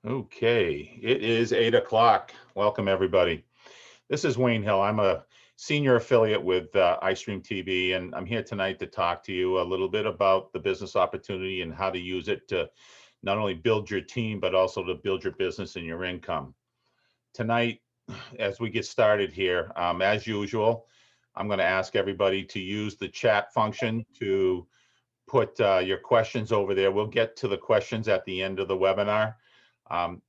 Okay, it is 8 o'clock. Welcome, everybody. This is Wayne Hill. I'm a senior affiliate with iStream TV, and I'm here tonight to talk to you a little bit about the business opportunity and how to use it to not only build your team, but also to build your business and your income. Tonight, as we get started here, as usual, I'm going to ask everybody to use the chat function to put your questions over there. We'll get to the questions at the end of the webinar. Um,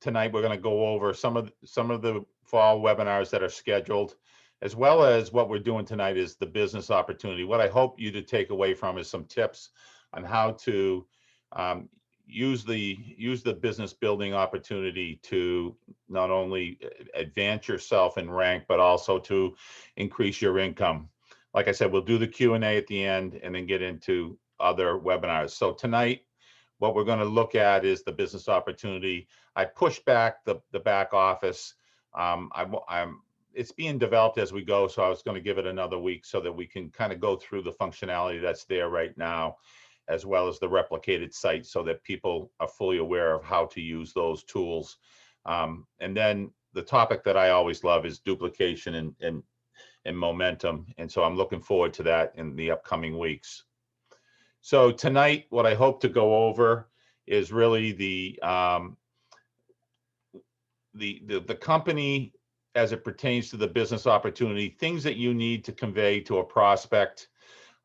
Tonight we're going to go over some of the fall webinars that are scheduled, as well as what we're doing tonight is the business opportunity. What I hope you to take away from is some tips on how to um, use the business building opportunity to not only advance yourself in rank, but also to increase your income. Like I said, we'll do the Q&A at the end and then get into other webinars. So tonight, what we're going to look at is the business opportunity. I pushed back the back office. It's being developed as we go, so I was going to give it another week so that we can kind of go through the functionality that's there right now, as well as the replicated site, so that people are fully aware of how to use those tools. And then the topic that I always love is duplication and momentum. And so I'm looking forward to that in the upcoming weeks. So tonight, what I hope to go over is really the company as it pertains to the business opportunity, things that you need to convey to a prospect,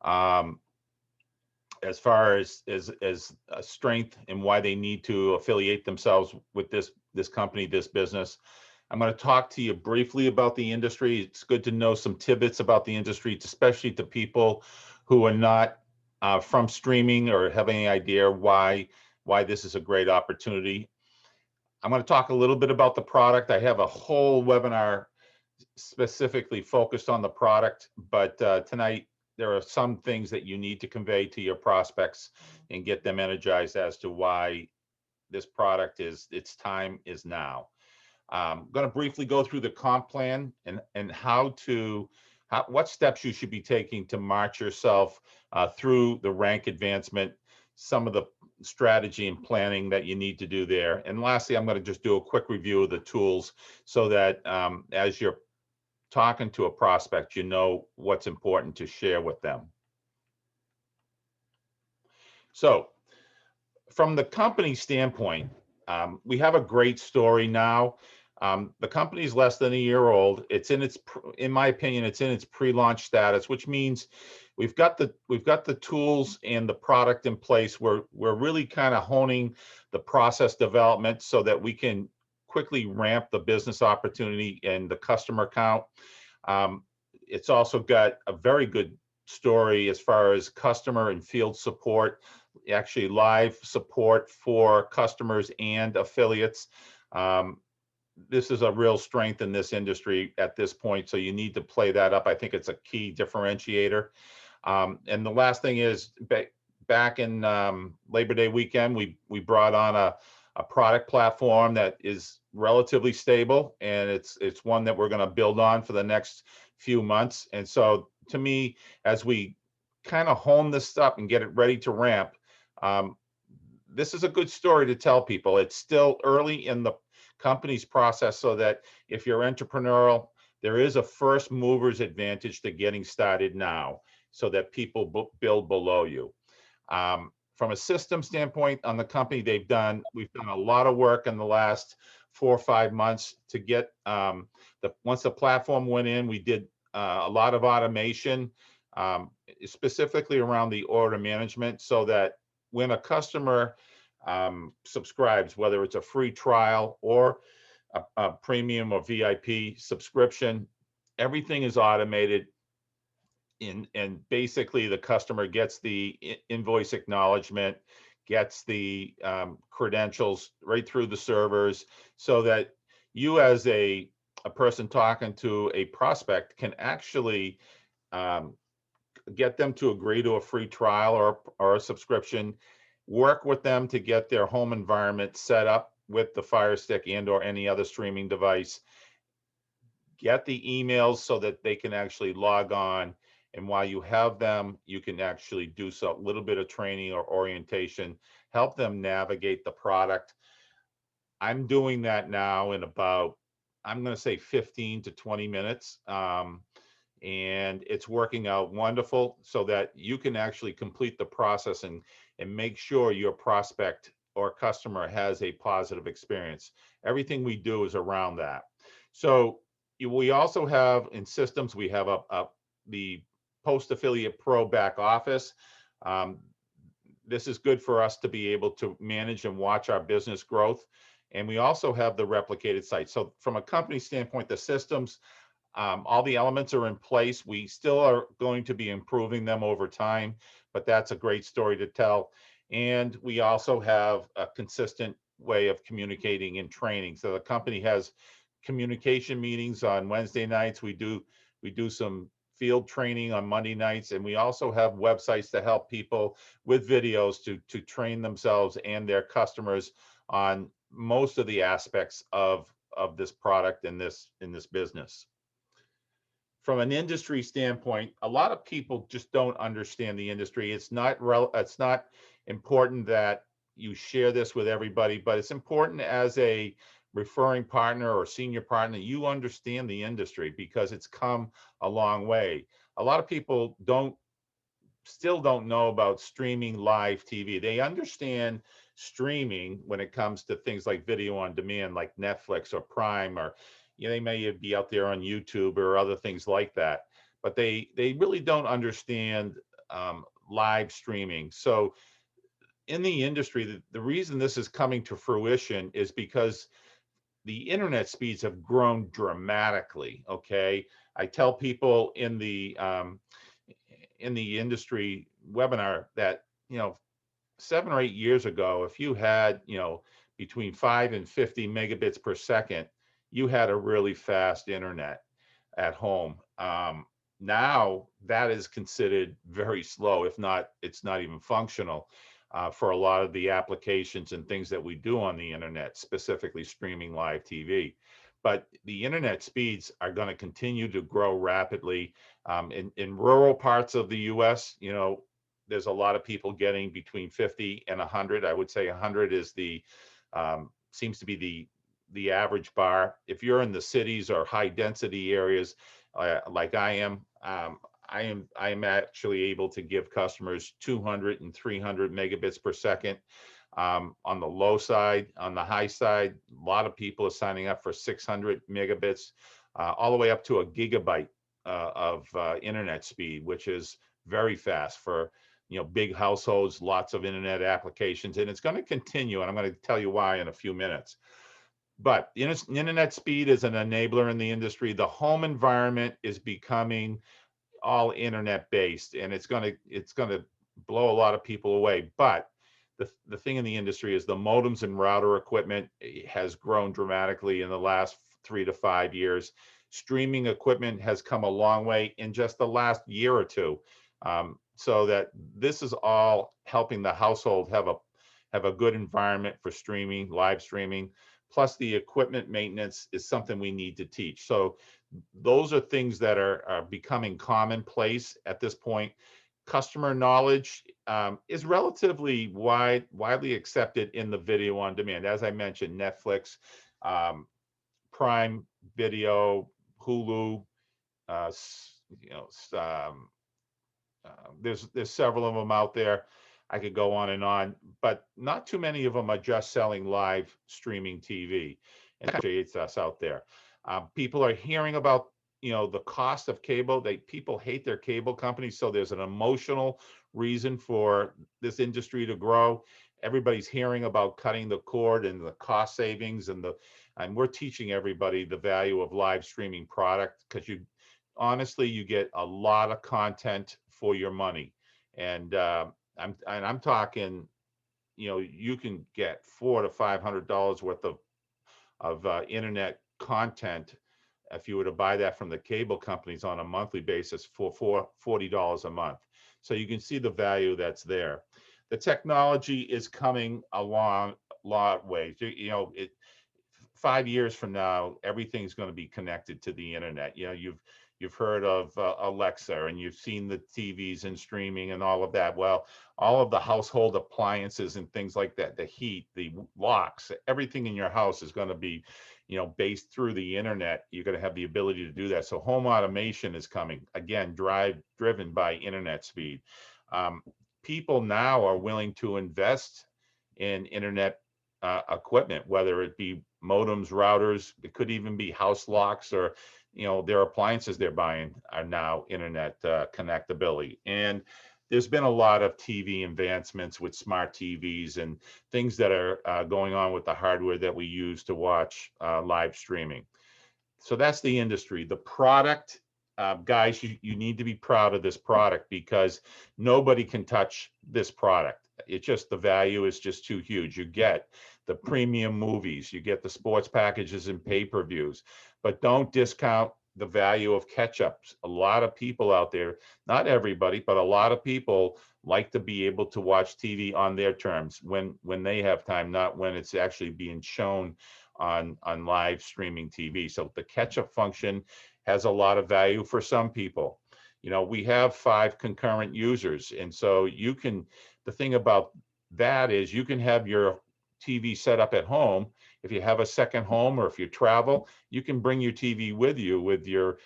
as far as a strength and why they need to affiliate themselves with this company, this business. I'm going to talk to you briefly about the industry. It's good to know some tidbits about the industry, especially to people who are not from streaming or have any idea why this is a great opportunity. I'm going to talk a little bit about the product. I have a whole webinar specifically focused on the product, but tonight there are some things that you need to convey to your prospects and get them energized as to why this product its time is now. I'm going to briefly go through the comp plan and what steps you should be taking to march yourself through the rank advancement, some of the strategy and planning that you need to do there. And lastly, I'm going to just do a quick review of the tools so that as you're talking to a prospect, you know what's important to share with them. So from the company standpoint, we have a great story now. The company is less than a year old. It's in my opinion, it's in its pre-launch status, which means we've got the tools and the product in place. We're really kind of honing the process development so that we can quickly ramp the business opportunity and the customer count. It's also got a very good story as far as customer and field support, actually live support for customers and affiliates. This is a real strength in this industry at this point, so you need to play that up. I think it's a key differentiator. And the last thing is, back in Labor Day weekend, we brought on a product platform that is relatively stable, and it's one that we're going to build on for the next few months. And so to me, as we kind of hone this up and get it ready to ramp, this is a good story to tell people. It's still early in the company's process, so that if you're entrepreneurial, there is a first mover's advantage to getting started now, so that people build below you. From a system standpoint on the company, we've done a lot of work in the last 4 or 5 months to get once the platform went in, we did a lot of automation, specifically around the order management, so that when a customer subscribes, whether it's a free trial or a premium or VIP subscription, everything is automated. And basically the customer gets the invoice acknowledgement, gets the credentials right through the servers, so that you as a person talking to a prospect can actually get them to agree to a free trial or a subscription, work with them to get their home environment set up with the Fire Stick and or any other streaming device, get the emails so that they can actually log on. And while you have them, you can actually do a little bit of training or orientation, help them navigate the product. I'm doing that now in about, I'm going to say 15 to 20 minutes. And it's working out wonderful so that you can actually complete the process and make sure your prospect or customer has a positive experience. Everything we do is around that. So we also have in systems, we have the Post Affiliate Pro back office. Um, this is good for us to be able to manage and watch our business growth. And we also have the replicated site. So from a company standpoint, the systems, all the elements are in place. We still are going to be improving them over time, but that's a great story to tell. And we also have a consistent way of communicating and training. So the company has communication meetings on Wednesday nights. We do some field training on Monday nights, and we also have websites to help people with videos to train themselves and their customers on most of the aspects of this product in this business. From an industry standpoint, a lot of people just don't understand the industry. It's not important that you share this with everybody, but it's important as a referring partner or senior partner, you understand the industry because it's come a long way. A lot of people still don't know about streaming live TV. They understand streaming when it comes to things like video on demand, like Netflix or Prime, or they may be out there on YouTube or other things like that. But they really don't understand live streaming. So in the industry, the reason this is coming to fruition is because the internet speeds have grown dramatically. Okay, I tell people in the industry webinar that 7 or 8 years ago, if you had between 5 and 50 megabits per second, you had a really fast internet at home. Now that is considered very slow, if not, it's not even functional for a lot of the applications and things that we do on the internet, specifically streaming live TV. But the internet speeds are going to continue to grow rapidly. In rural parts of the US, there's a lot of people getting between 50 and 100. I would say 100 is seems to be the average bar. If you're in the cities or high density areas, like I am, I am actually able to give customers 200 and 300 megabits per second. On the low side, on the high side, a lot of people are signing up for 600 megabits, all the way up to a gigabyte of internet speed, which is very fast for big households, lots of internet applications, and it's going to continue. And I'm going to tell you why in a few minutes. But internet speed is an enabler in the industry. The home environment is becoming all internet based, and it's going to blow a lot of people away. But the thing in the industry is the modems and router equipment has grown dramatically in the last 3 to 5 years. Streaming equipment has come a long way in just the last year or two. So that this is all helping the household have a good environment for streaming, live streaming. Plus the equipment maintenance is something we need to teach. So those are things that are becoming commonplace at this point. Customer knowledge is relatively widely accepted in the video on demand. As I mentioned, Netflix, um, Prime Video, Hulu, uh, you know, there's several of them out there. I could go on, but not too many of them are just selling live streaming TV, and it's us out there. People are hearing about the cost of cable. People hate their cable companies, so there's an emotional reason for this industry to grow. Everybody's hearing about cutting the cord and the cost savings and we're teaching everybody the value of live streaming product because honestly you get a lot of content for your money. And I'm talking, you can get $400 to $500 worth of internet content if you were to buy that from the cable companies on a monthly basis for $40 a month. So you can see the value that's there. The technology is coming along a lot of ways. 5 years from now, everything's going to be connected to the internet. you've heard of Alexa, and you've seen the TVs and streaming and all of that. Well, all of the household appliances and things like that, the heat, the locks, everything in your house is going to be, based through the internet. You're going to have the ability to do that. So home automation is coming again, driven by internet speed. Um, People now are willing to invest in internet equipment, whether it be modems, routers, it could even be house locks, or their appliances they're buying are now internet connectability. And there's been a lot of TV advancements with smart TVs and things that are going on with the hardware that we use to watch live streaming. So that's the industry. The product, guys, you need to be proud of this product, because nobody can touch this product. It just, the value is just too huge. You get the premium movies, you get the sports packages and pay-per-views, but don't discount the value of catch-ups. A lot of people out there, not everybody, but a lot of people like to be able to watch TV on their terms, when they have time, not when it's actually being shown on live streaming TV. So the catch-up function has a lot of value for some people. We have 5 concurrent users, and so you can, the thing about that is you can have your TV set up at home. If you have a second home, or if you travel, you can bring your TV with you with your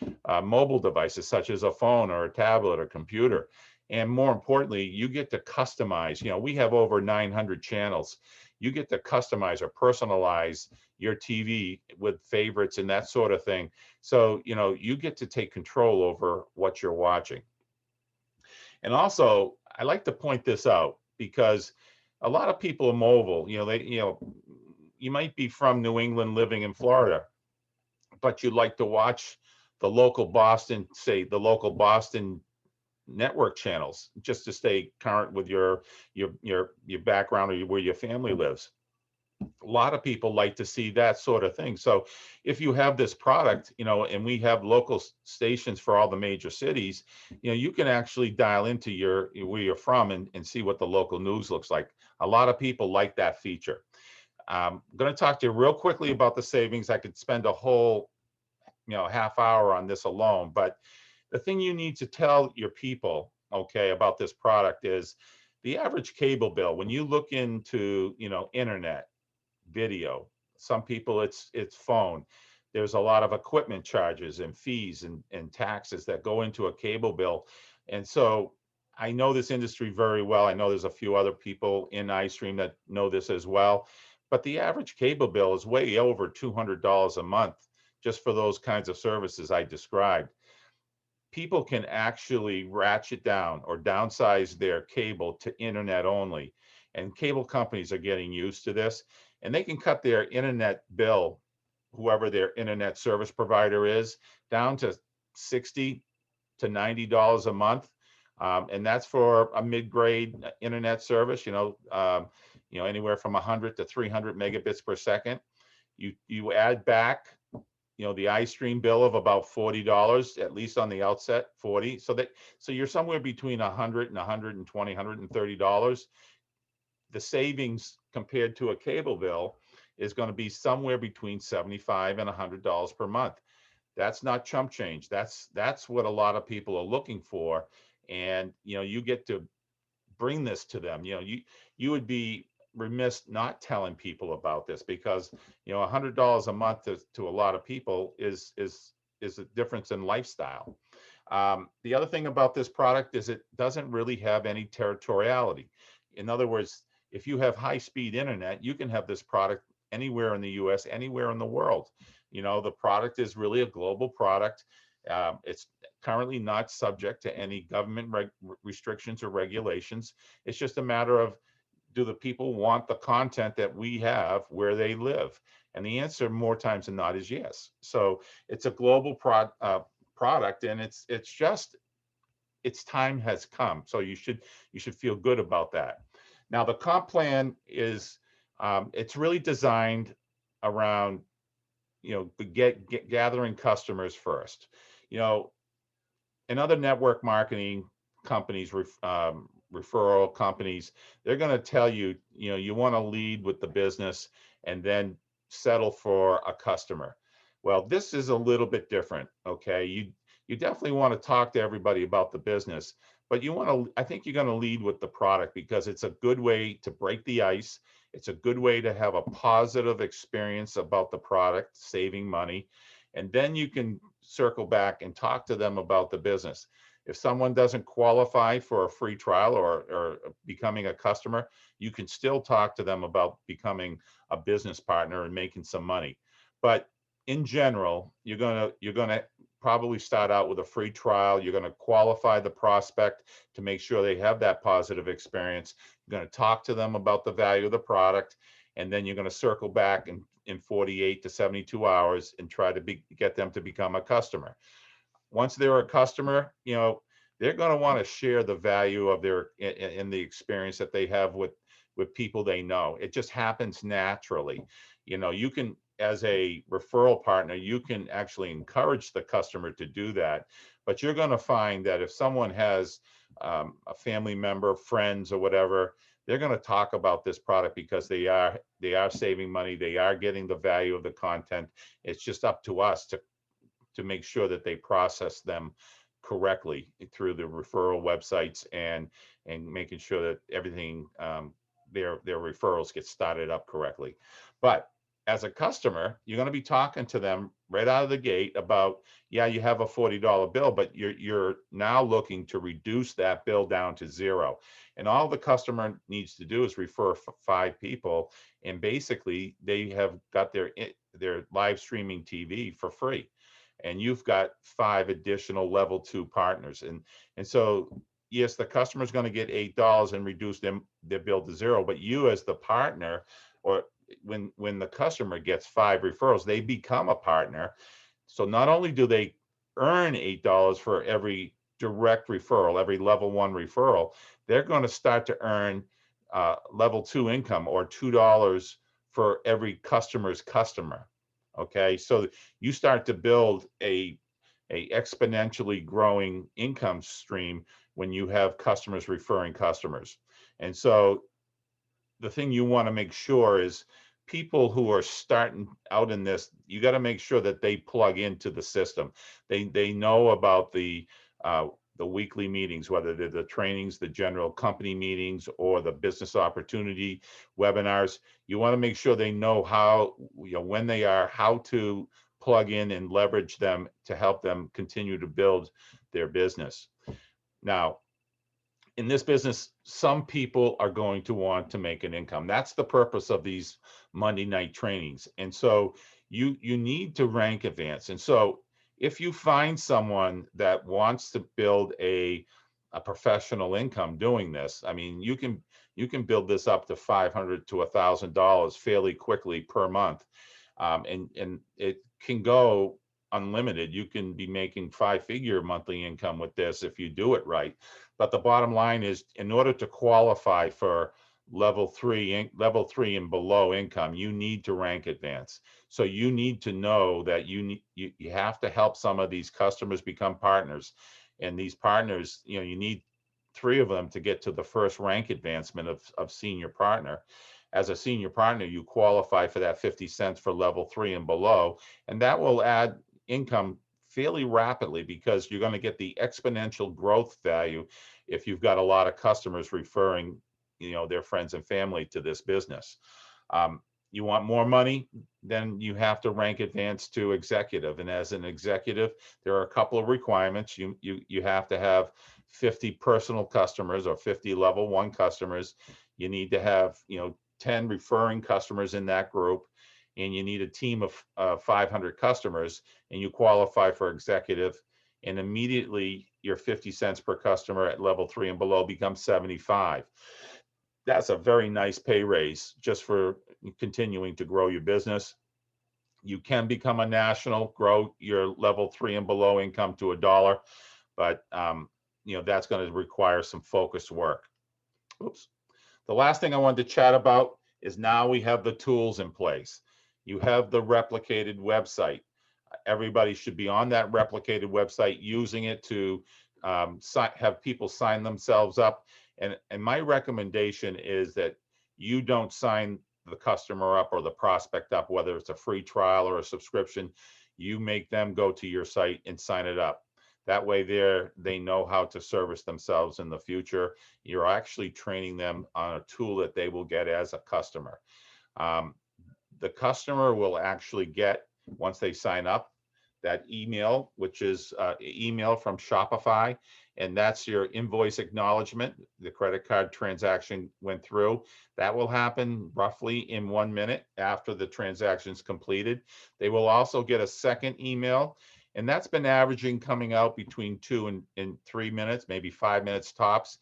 mobile devices, such as a phone or a tablet or computer. And more importantly, you get to customize. We have over 900 channels. You get to customize or personalize your TV with favorites and that sort of thing. So, you get to take control over what you're watching. And also, I like to point this out, because a lot of people are mobile. You might be from New England living in Florida, but you like to watch the local Boston, say the local Boston network channels, just to stay current with your background, or where your family lives. A lot of people like to see that sort of thing. So if you have this product, and we have local stations for all the major cities, you can actually dial into where you're from, and see what the local news looks like. A lot of people like that feature. I'm going to talk to you real quickly about the savings. I could spend a whole half hour on this alone, but the thing you need to tell your people, okay, about this product is the average cable bill. When you look into internet, video, some people it's phone, there's a lot of equipment charges and fees and taxes that go into a cable bill. And so I know this industry very well. I know there's a few other people in iStream that know this as well, but the average cable bill is way over $200 a month, just for those kinds of services I described. People can actually ratchet down or downsize their cable to internet only. And cable companies are getting used to this, and they can cut their internet bill, whoever their internet service provider is, down to $60 to $90 a month. And that's for a mid-grade internet service, anywhere from 100 to 300 megabits per second. You add back the iStream bill of about $40, at least on the outset, 40. So you're somewhere between 100 and 120, $130. The savings compared to a cable bill is going to be somewhere between $75 and $100 per month. That's not chump change. That's what a lot of people are looking for. And you get to bring this to them. You would be remiss not telling people about this, because $100 a month to a lot of people is a difference in lifestyle. The other thing about this product is it doesn't really have any territoriality. In other words, if you have high-speed internet, you can have this product anywhere in the US, anywhere in the world. The product is really a global product. It's currently not subject to any government restrictions or regulations. It's just a matter of, do the people want the content that we have where they live? And the answer more times than not is yes. So it's a global product, and it's just, its time has come. So you should feel good about that. Now the comp plan is, it's really designed around, gathering customers first. And other network marketing companies, referral companies, they're going to tell you, you want to lead with the business and then settle for a customer. Well, this is a little bit different. Okay, you definitely want to talk to everybody about the business, but I think you're going to lead with the product because it's a good way to break the ice. It's a good way to have a positive experience about the product, saving money. And then you can circle back and talk to them about the business. If someone doesn't qualify for a free trial or becoming a customer, you can still talk to them about becoming a business partner and making some money. But in general, you're gonna probably start out with a free trial. You're gonna qualify the prospect to make sure they have that positive experience. You're gonna talk to them about the value of the product, and then you're gonna circle back in 48 to 72 hours and try to get them to become a customer. Once they're a customer, they're going to want to share the value of their in the experience that they have with people they know. It just happens naturally. You can, as a referral partner, you can actually encourage the customer to do that. But you're going to find that if someone has a family member, friends, or whatever, they're going to talk about this product because they are saving money. They are getting the value of the content. It's just up to us to make sure that they process them correctly through the referral websites and making sure that everything their referrals get started up correctly. But as a customer, you're going to be talking to them right out of the gate about, yeah, you have a $40 bill, but you're now looking to reduce that bill down to zero. And all the customer needs to do is refer 5 people, and basically they have got their live streaming TV for free. And you've got 5 additional level 2 partners. And so, yes, the customer's going to get $8 and reduce their bill to zero, but you as the partner, or when the customer gets 5 referrals, they become a partner. So not only do they earn $8 for every direct referral, every level 1 referral, they're going to start to earn level 2 income, or $2 for every customer's customer. Okay, so you start to build a exponentially growing income stream when you have customers referring customers. And so the thing you want to make sure is people who are starting out in this, you got to make sure that they plug into the system. They know about the weekly meetings, whether they're the trainings, the general company meetings, or the business opportunity webinars. You want to make sure they know how, when they are, how to plug in and leverage them to help them continue to build their business. Now, in this business, some people are going to want to make an income. That's the purpose of these Monday night trainings. And so you need to rank advance. And so if you find someone that wants to build a professional income doing this, I mean, you can build this up to $500 to $1,000 fairly quickly per month. And it can go unlimited. You can be making 5-figure monthly income with this if you do it right. But the bottom line is, in order to qualify for level 3 and below income, you need to rank advance. So you need to know that you have to help some of these customers become partners. And these partners, you need 3 of them to get to the first rank advancement of senior partner. As a senior partner, you qualify for that 50 cents for level 3 and below, and that will add income fairly rapidly because you're going to get the exponential growth value if you've got a lot of customers referring, their friends and family to this business. You want more money, then you have to rank advance to executive. And as an executive, there are a couple of requirements. You have to have 50 personal customers or 50 level 1 customers. You need to have 10 referring customers in that group, and you need a team of 500 customers, and you qualify for executive, and immediately your 50 cents per customer at level 3 and below becomes 75. That's a very nice pay raise just for continuing to grow your business. You can become a national, grow your level 3 and below income to $1, but that's going to require some focused work. Oops. The last thing I wanted to chat about is, now we have the tools in place. You have the replicated website. Everybody should be on that replicated website using it to have people sign themselves up. And my recommendation is that you don't sign the customer up or the prospect up, whether it's a free trial or a subscription. You make them go to your site and sign it up. That way they know how to service themselves in the future. You're actually training them on a tool that they will get as a customer. Um, the customer will actually get, once they sign up, that email, which is email from Shopify, and that's your invoice acknowledgement. The credit card transaction went through. That will happen roughly in 1 minute after the transaction's completed. They will also get a second email, and that's been averaging coming out between 2 and 3 minutes, maybe 5 minutes tops.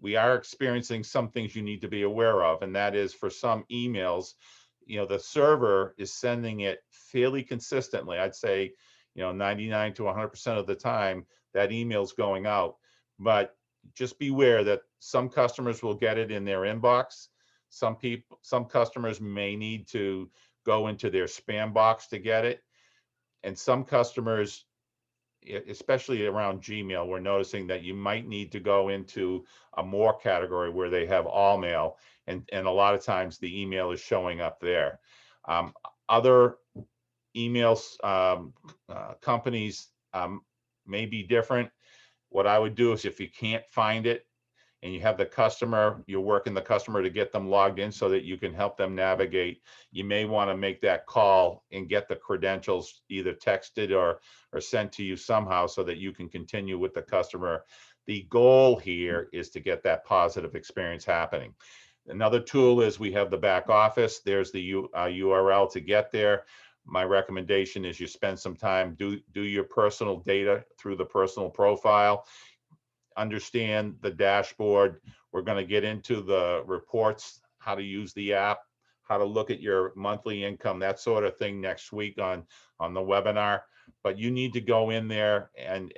We are experiencing some things you need to be aware of, and that is, for some emails, the server is sending it fairly consistently. I'd say, 99 to 100% of the time that email's going out. But just beware that some customers will get it in their inbox. Some customers may need to go into their spam box to get it. And some customers, especially around Gmail, we're noticing that you might need to go into a more category where they have all mail, and a lot of times the email is showing up there. Other emails companies may be different. What I would do is, if you can't find it and you have the customer, you're working the customer to get them logged in so that you can help them navigate, you may want to make that call and get the credentials either texted or sent to you somehow so that you can continue with the customer. The goal here is to get that positive experience happening. Another tool is, we have the back office. There's the URL to get there. My recommendation is you spend some time, do your personal data through the personal profile, understand the dashboard. We're going to get into the reports, how to use the app, how to look at your monthly income, that sort of thing, next week on the webinar. But you need to go in there and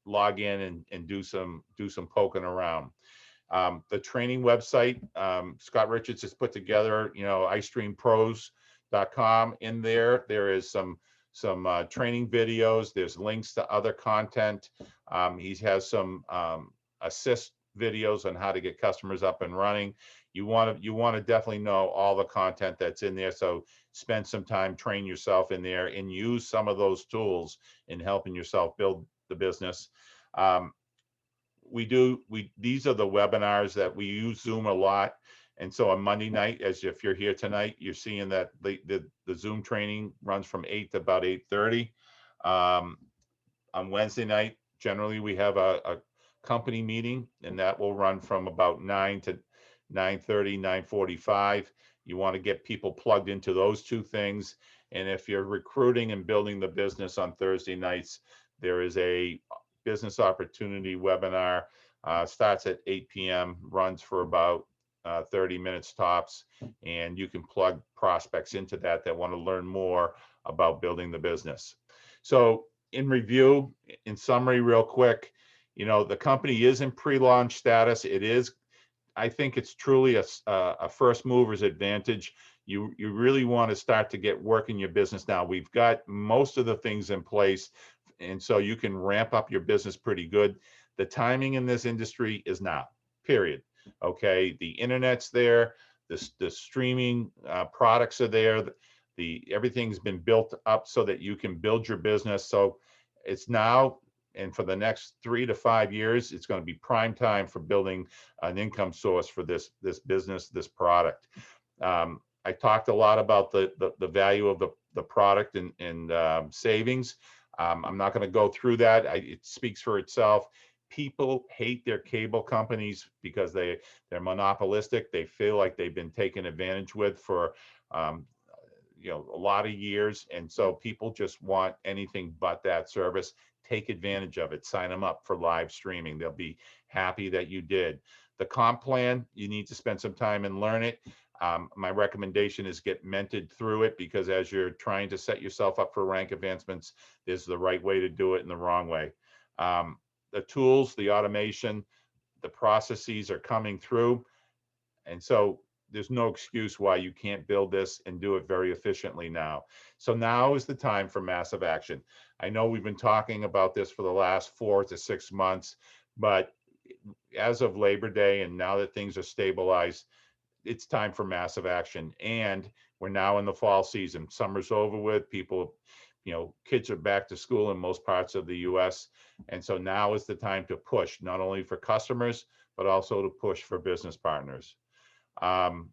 log in and do some poking around. The training website, Scott Richards has put together, iStreamPros.com. In there is some training videos. There's links to other content. He has some assist videos on how to get customers up and running. You want to definitely know all the content that's in there. So spend some time, train yourself in there, and use some of those tools in helping yourself build the business. These are the webinars that we use Zoom a lot. And so on Monday night, as if you're here tonight, you're seeing that the Zoom training runs from 8 to about 8:30. On Wednesday night, generally we have a company meeting, and that will run from about 9 to 9:30, 9:45. You want to get people plugged into those two things. And if you're recruiting and building the business on Thursday nights, there is a business opportunity webinar, starts at 8 p.m., runs for about 30 minutes tops, and you can plug prospects into that want to learn more about building the business. So in review, in summary, real quick, the company is in pre-launch status. I think it's truly a first mover's advantage. You really want to start to get work in your business now. We've got most of the things in place, and so you can ramp up your business pretty good. The timing in this industry is now, period. Okay, the internet's there, the streaming products are there, everything's been built up so that you can build your business. So it's now, and for the next 3 to 5 years, it's going to be prime time for building an income source for this business, this product. I talked a lot about the value of the product and savings. I'm not going to go through that. It speaks for itself. People hate their cable companies because they're monopolistic. They feel like they've been taken advantage with for a lot of years, and so people just want anything but that service. Take advantage of it. Sign them up for live streaming. They'll be happy that you did. The comp plan, you need to spend some time and learn it. My recommendation is get mentored through it, because as you're trying to set yourself up for rank advancements, there's the right way to do it and the wrong way. The tools, the automation, the processes are coming through. And so there's no excuse why you can't build this and do it very efficiently now. So now is the time for massive action. I know we've been talking about this for the last 4 to 6 months, but as of Labor Day, and now that things are stabilized, it's time for massive action. And we're now in the fall season. Summer's over with. People kids are back to school in most parts of the US. And so now is the time to push, not only for customers, but also to push for business partners. I'm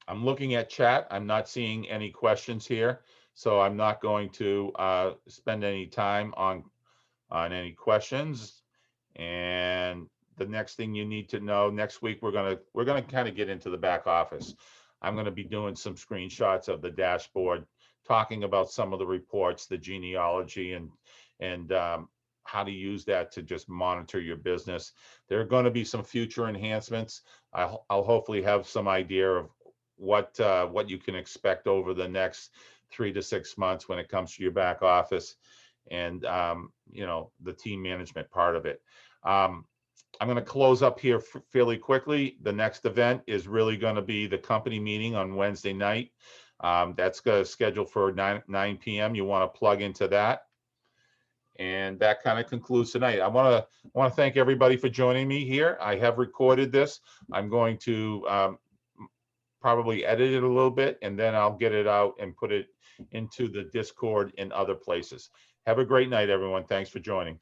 looking at chat. I'm not seeing any questions here. So I'm not going to spend any time on any questions. And the next thing you need to know, next week we're gonna kind of get into the back office. I'm gonna be doing some screenshots of the dashboard, talking about some of the reports, the genealogy, and how to use that to just monitor your business. There are going to be some future enhancements. I'll hopefully have some idea of what you can expect over the next 3 to 6 months when it comes to your back office and the team management part of it. I'm going to close up here fairly quickly. The next event is really going to be the company meeting on Wednesday night. That's scheduled for 9 p.m. You want to plug into that. And that kind of concludes tonight. I want to thank everybody for joining me here. I have recorded this. I'm going to probably edit it a little bit, and then I'll get it out and put it into the Discord and other places. Have a great night, everyone. Thanks for joining.